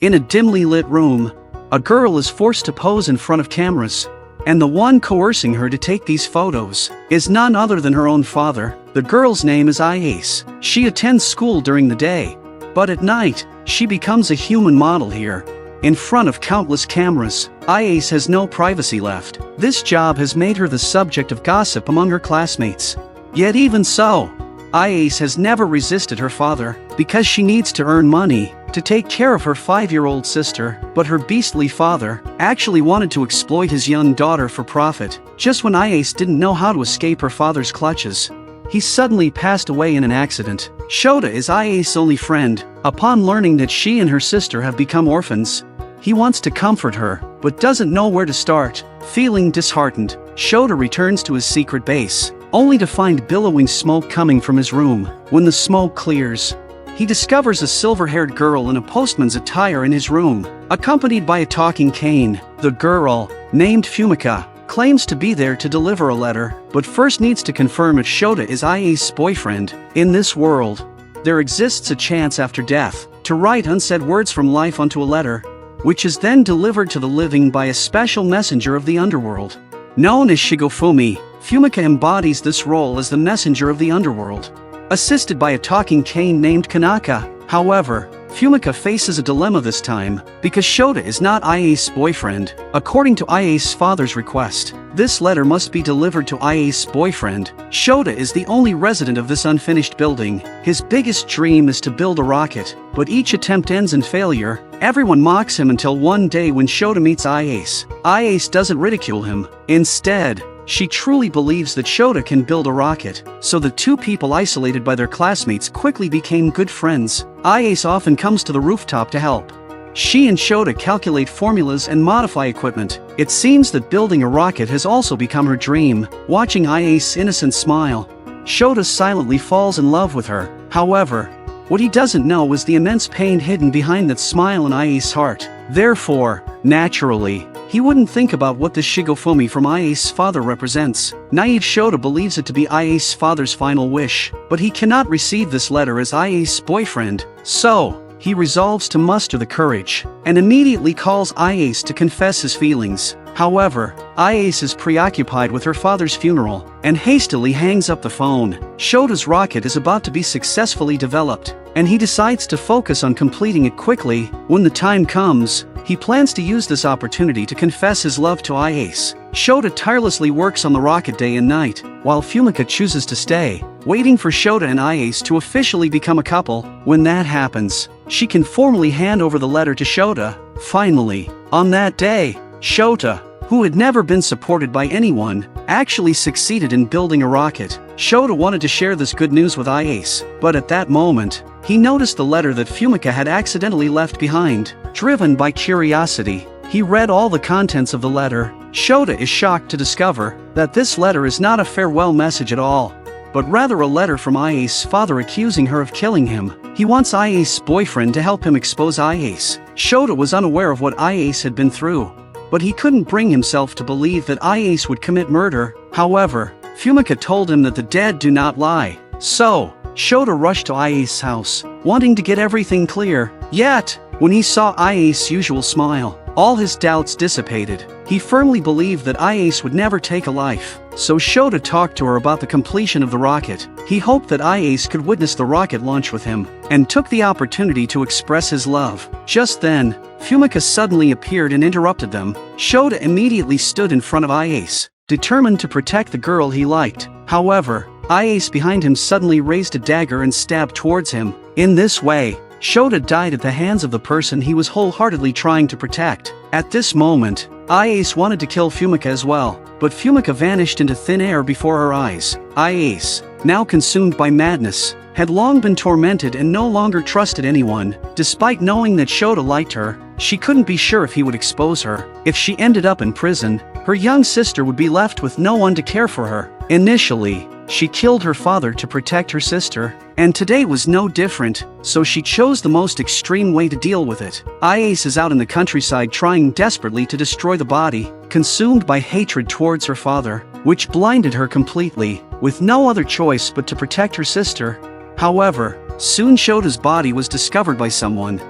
In a dimly lit room, a girl is forced to pose in front of cameras, and the one coercing her to take these photos is none other than her own father. The girl's name is Ice. She attends school during the day, but at night, she becomes a human model here. In front of countless cameras, Ice has no privacy left. This job has made her the subject of gossip among her classmates. Yet even so, Ice has never resisted her father, because she needs to earn money to take care of her 5-year-old sister, but her beastly father actually wanted to exploit his young daughter for profit. Just when Ice didn't know how to escape her father's clutches, he suddenly passed away in an accident. Shota is Ice's only friend. Upon learning that she and her sister have become orphans, he wants to comfort her, but doesn't know where to start. Feeling disheartened, Shota returns to his secret base, only to find billowing smoke coming from his room. When the smoke clears, he discovers a silver-haired girl in a postman's attire in his room, accompanied by a talking cane. The girl, named Fumika, claims to be there to deliver a letter, but first needs to confirm if Shota is Ice's boyfriend. In this world, there exists a chance after death to write unsaid words from life onto a letter, which is then delivered to the living by a special messenger of the underworld. Known as Shigofumi, Fumika embodies this role as the messenger of the underworld, assisted by a talking cane named Kanaka. However, Fumika faces a dilemma this time, because Shota is not Ice's boyfriend. According to Ice's father's request, this letter must be delivered to Ice's boyfriend. Shota is the only resident of this unfinished building. His biggest dream is to build a rocket, but each attempt ends in failure. Everyone mocks him until one day when Shota meets Ice. Ice doesn't ridicule him. Instead, she truly believes that Shota can build a rocket, so the two people isolated by their classmates quickly became good friends. Ice often comes to the rooftop to help. She and Shota calculate formulas and modify equipment. It seems that building a rocket has also become her dream. Watching Ice's innocent smile, Shota silently falls in love with her. However, what he doesn't know is the immense pain hidden behind that smile in Ice's heart. Therefore, naturally, he wouldn't think about what this Shigofumi from Ice's father represents. Naive Shota believes it to be Ice's father's final wish, but he cannot receive this letter as Ice's boyfriend. So, he resolves to muster the courage, and immediately calls Ice to confess his feelings. However, Ice is preoccupied with her father's funeral, and hastily hangs up the phone. Shota's rocket is about to be successfully developed, and he decides to focus on completing it quickly. When the time comes, he plans to use this opportunity to confess his love to Ice. Shota tirelessly works on the rocket day and night, while Fumika chooses to stay, waiting for Shota and Ice to officially become a couple. When that happens, she can formally hand over the letter to Shota. Finally, on that day, Shota, who had never been supported by anyone, actually succeeded in building a rocket. Shota wanted to share this good news with Ice, but at that moment, he noticed the letter that Fumika had accidentally left behind. Driven by curiosity, he read all the contents of the letter. Shota is shocked to discover that this letter is not a farewell message at all, but rather a letter from Ice's father accusing her of killing him. He wants Ice's boyfriend to help him expose Ice. Shota was unaware of what Ice had been through, but he couldn't bring himself to believe that Ice would commit murder. However, Fumika told him that the dead do not lie. So, Shota rushed to Ice's house, wanting to get everything clear. Yet, when he saw Ice's usual smile, all his doubts dissipated. He firmly believed that Ice would never take a life. So Shota talked to her about the completion of the rocket. He hoped that Ice could witness the rocket launch with him, and took the opportunity to express his love. Just then, Fumika suddenly appeared and interrupted them. Shota immediately stood in front of Ice, determined to protect the girl he liked. However, Ice behind him suddenly raised a dagger and stabbed towards him. In this way, Shota died at the hands of the person he was wholeheartedly trying to protect. At this moment, Ice wanted to kill Fumika as well, but Fumika vanished into thin air before her eyes. Ice, now consumed by madness, had long been tormented and no longer trusted anyone. Despite knowing that Shota liked her, she couldn't be sure if he would expose her. If she ended up in prison, her young sister would be left with no one to care for her. Initially, she killed her father to protect her sister, and today was no different, so she chose the most extreme way to deal with it. Ice is out in the countryside trying desperately to destroy the body, consumed by hatred towards her father, which blinded her completely, with no other choice but to protect her sister. However, soon Shota's body was discovered by someone.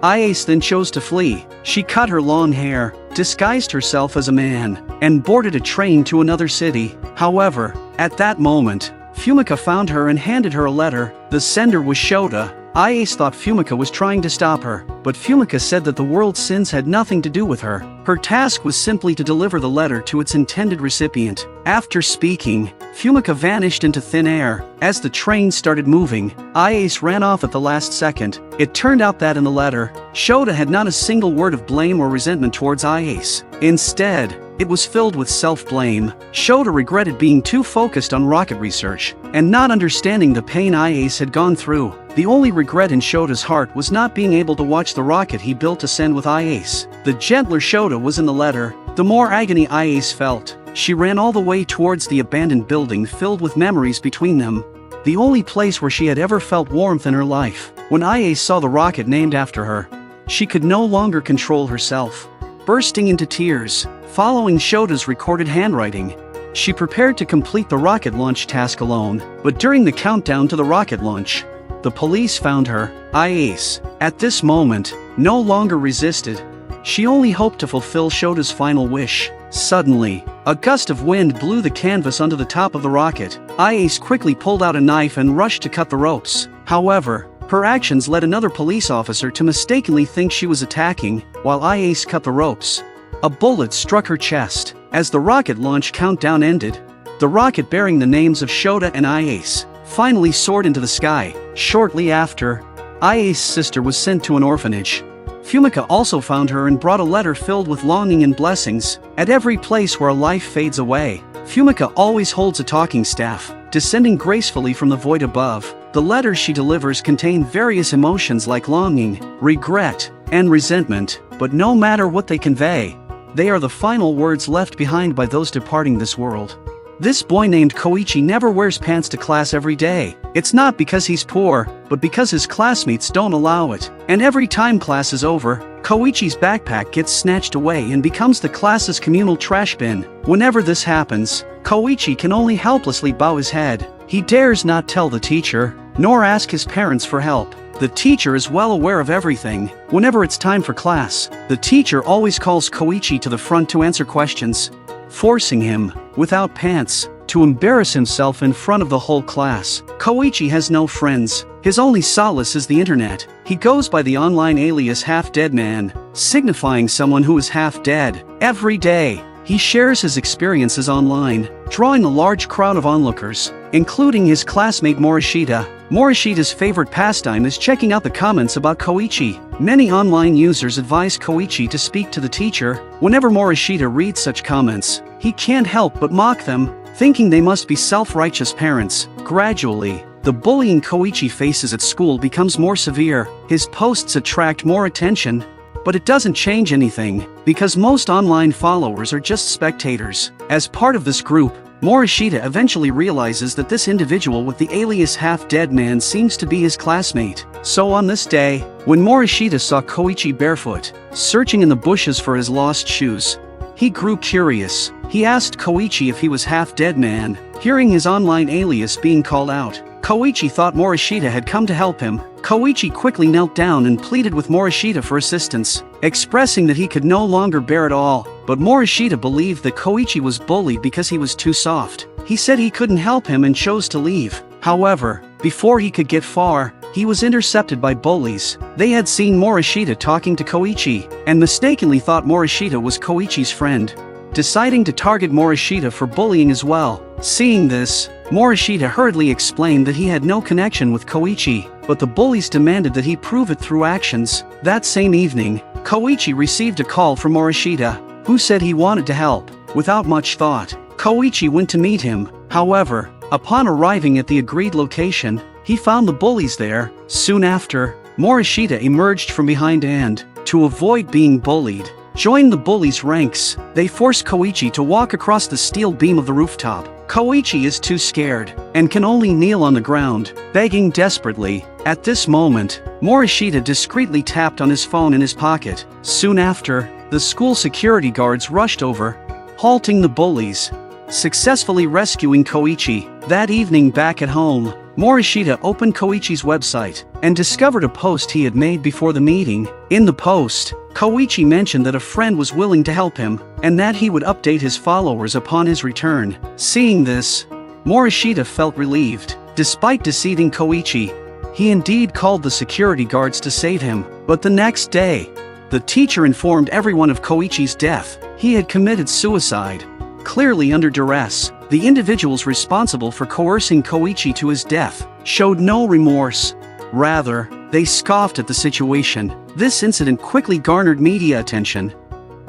Iase then chose to flee. She cut her long hair, disguised herself as a man, and boarded a train to another city. However, at that moment, Fumika found her and handed her a letter. The sender was Shota. Iase thought Fumika was trying to stop her, but Fumika said that the world's sins had nothing to do with her. Her task was simply to deliver the letter to its intended recipient. After speaking, Fumika vanished into thin air. As the train started moving, Iase ran off at the last second. It turned out that in the letter, Shota had not a single word of blame or resentment towards Iase. Instead, it was filled with self-blame. Shota regretted being too focused on rocket research and not understanding the pain Iase had gone through. The only regret in Shota's heart was not being able to watch the rocket he built ascend with Iase. The gentler Shota was in the letter, the more agony Iase felt. She ran all the way towards the abandoned building filled with memories between them. The only place where she had ever felt warmth in her life. When Iase saw the rocket named after her, she could no longer control herself. Bursting into tears, following Shota's recorded handwriting, she prepared to complete the rocket launch task alone. But during the countdown to the rocket launch, the police found her. Iase, at this moment, no longer resisted. She only hoped to fulfill Shota's final wish. Suddenly, a gust of wind blew the canvas onto the top of the rocket. Iase quickly pulled out a knife and rushed to cut the ropes. However, her actions led another police officer to mistakenly think she was attacking. While Iase cut the ropes, a bullet struck her chest. As the rocket launch countdown ended, the rocket bearing the names of Shota and Iase finally soared into the sky. Shortly after, Iase's sister was sent to an orphanage. Fumika also found her and brought a letter filled with longing and blessings. At every place where a life fades away, Fumika always holds a talking staff, descending gracefully from the void above. The letters she delivers contain various emotions like longing, regret, and resentment, but no matter what they convey, they are the final words left behind by those departing this world. This boy named Koichi never wears pants to class every day. It's not because he's poor, but because his classmates don't allow it. And every time class is over, Koichi's backpack gets snatched away and becomes the class's communal trash bin. Whenever this happens, Koichi can only helplessly bow his head. He dares not tell the teacher, nor ask his parents for help. The teacher is well aware of everything. Whenever it's time for class, the teacher always calls Koichi to the front to answer questions, forcing him, without pants, to embarrass himself in front of the whole class. Koichi has no friends. His only solace is the internet. He goes by the online alias Half-Dead Man, signifying someone who is half dead. Every day, he shares his experiences online, drawing a large crowd of onlookers, including his classmate Morishita. Morishita's favorite pastime is checking out the comments about Koichi. Many online users advise Koichi to speak to the teacher. Whenever Morishita reads such comments, he can't help but mock them, thinking they must be self-righteous parents. Gradually, the bullying Koichi faces at school becomes more severe. His posts attract more attention, but it doesn't change anything, because most online followers are just spectators. As part of this group, Morishita eventually realizes that this individual with the alias Half-Dead Man seems to be his classmate. So on this day, when Morishita saw Koichi barefoot, searching in the bushes for his lost shoes, he grew curious. He asked Koichi if he was Half-Dead Man. Hearing his online alias being called out, Koichi thought Morishita had come to help him. Koichi quickly knelt down and pleaded with Morishita for assistance, expressing that he could no longer bear it all. But Morishita believed that Koichi was bullied because he was too soft. He said he couldn't help him and chose to leave. However, before he could get far, he was intercepted by bullies. They had seen Morishita talking to Koichi, and mistakenly thought Morishita was Koichi's friend, deciding to target Morishita for bullying as well. Seeing this, Morishita hurriedly explained that he had no connection with Koichi, but the bullies demanded that he prove it through actions. That same evening, Koichi received a call from Morishita, who said he wanted to help. Without much thought, Koichi went to meet him. However, upon arriving at the agreed location, he found the bullies there. Soon after, Morishita emerged from behind and, to avoid being bullied, joined the bullies' ranks. They forced Koichi to walk across the steel beam of the rooftop. Koichi is too scared, and can only kneel on the ground, begging desperately. At this moment, Morishita discreetly tapped on his phone in his pocket. Soon after, the school security guards rushed over, halting the bullies, successfully rescuing Koichi. That evening back at home, Morishita opened Koichi's website and discovered a post he had made before the meeting. In the post, Koichi mentioned that a friend was willing to help him and that he would update his followers upon his return. Seeing this, Morishita felt relieved. Despite deceiving Koichi, he indeed called the security guards to save him. But the next day, the teacher informed everyone of Koichi's death. He had committed suicide. Clearly under duress, the individuals responsible for coercing Koichi to his death showed no remorse. Rather, they scoffed at the situation. This incident quickly garnered media attention.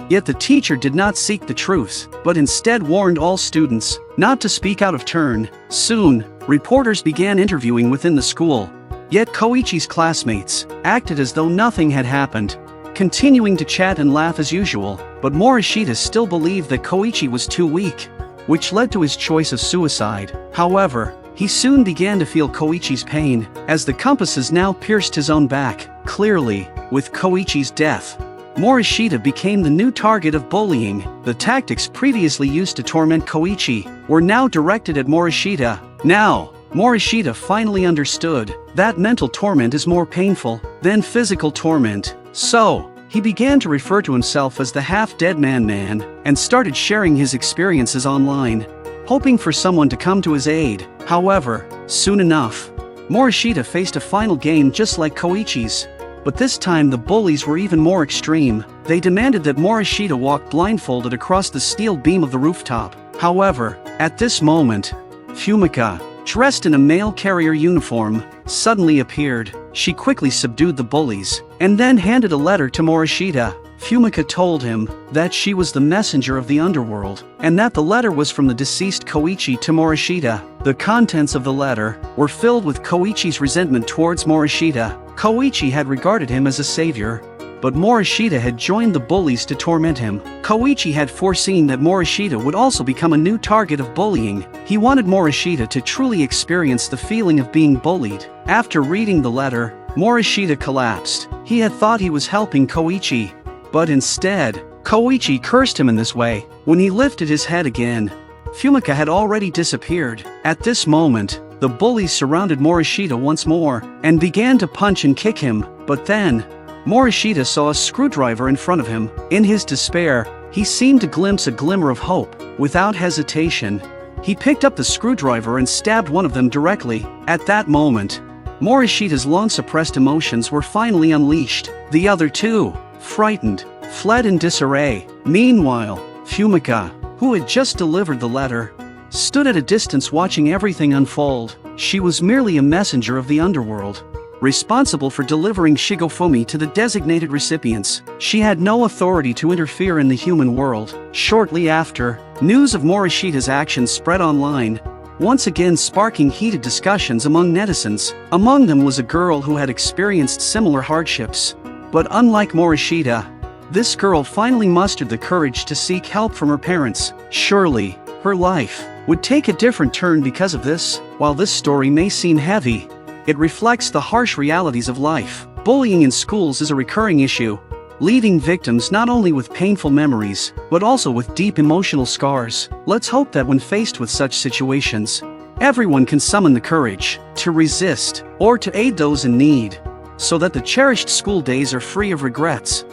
Yet the teacher did not seek the truth, but instead warned all students not to speak out of turn. Soon, reporters began interviewing within the school. Yet Koichi's classmates acted as though nothing had happened, continuing to chat and laugh as usual. But Morishita still believed that Koichi was too weak, which led to his choice of suicide. However, he soon began to feel Koichi's pain, as the compasses now pierced his own back. Clearly, with Koichi's death, Morishita became the new target of bullying. The tactics previously used to torment Koichi were now directed at Morishita. Now, Morishita finally understood that mental torment is more painful than physical torment. So, he began to refer to himself as the half-dead man and started sharing his experiences online, hoping for someone to come to his aid. However, soon enough, Morishita faced a final game just like Koichi's. But this time the bullies were even more extreme. They demanded that Morishita walk blindfolded across the steel beam of the rooftop. However, at this moment, Fumika, dressed in a mail carrier uniform, suddenly appeared. She quickly subdued the bullies, and then handed a letter to Morishita. Fumika told him that she was the messenger of the underworld, and that the letter was from the deceased Koichi to Morishita. The contents of the letter were filled with Koichi's resentment towards Morishita. Koichi had regarded him as a savior, but Morishita had joined the bullies to torment him. Koichi had foreseen that Morishita would also become a new target of bullying. He wanted Morishita to truly experience the feeling of being bullied. After reading the letter, Morishita collapsed. He had thought he was helping Koichi, but instead, Koichi cursed him in this way. When he lifted his head again, Fumika had already disappeared. At this moment, the bullies surrounded Morishita once more and began to punch and kick him. But then, Morishita saw a screwdriver in front of him. In his despair, he seemed to glimpse a glimmer of hope. Without hesitation, he picked up the screwdriver and stabbed one of them directly. At that moment, Morishita's long-suppressed emotions were finally unleashed. The other two, frightened, fled in disarray. Meanwhile, Fumika, who had just delivered the letter, stood at a distance watching everything unfold. She was merely a messenger of the underworld, responsible for delivering Shigofumi to the designated recipients. She had no authority to interfere in the human world. Shortly after, news of Morishita's actions spread online, once again sparking heated discussions among netizens. Among them was a girl who had experienced similar hardships. But unlike Morishita, this girl finally mustered the courage to seek help from her parents. Surely, her life would take a different turn because of this. While this story may seem heavy, it reflects the harsh realities of life. Bullying in schools is a recurring issue, leaving victims not only with painful memories, but also with deep emotional scars. Let's hope that when faced with such situations, everyone can summon the courage to resist or to aid those in need, so that the cherished school days are free of regrets.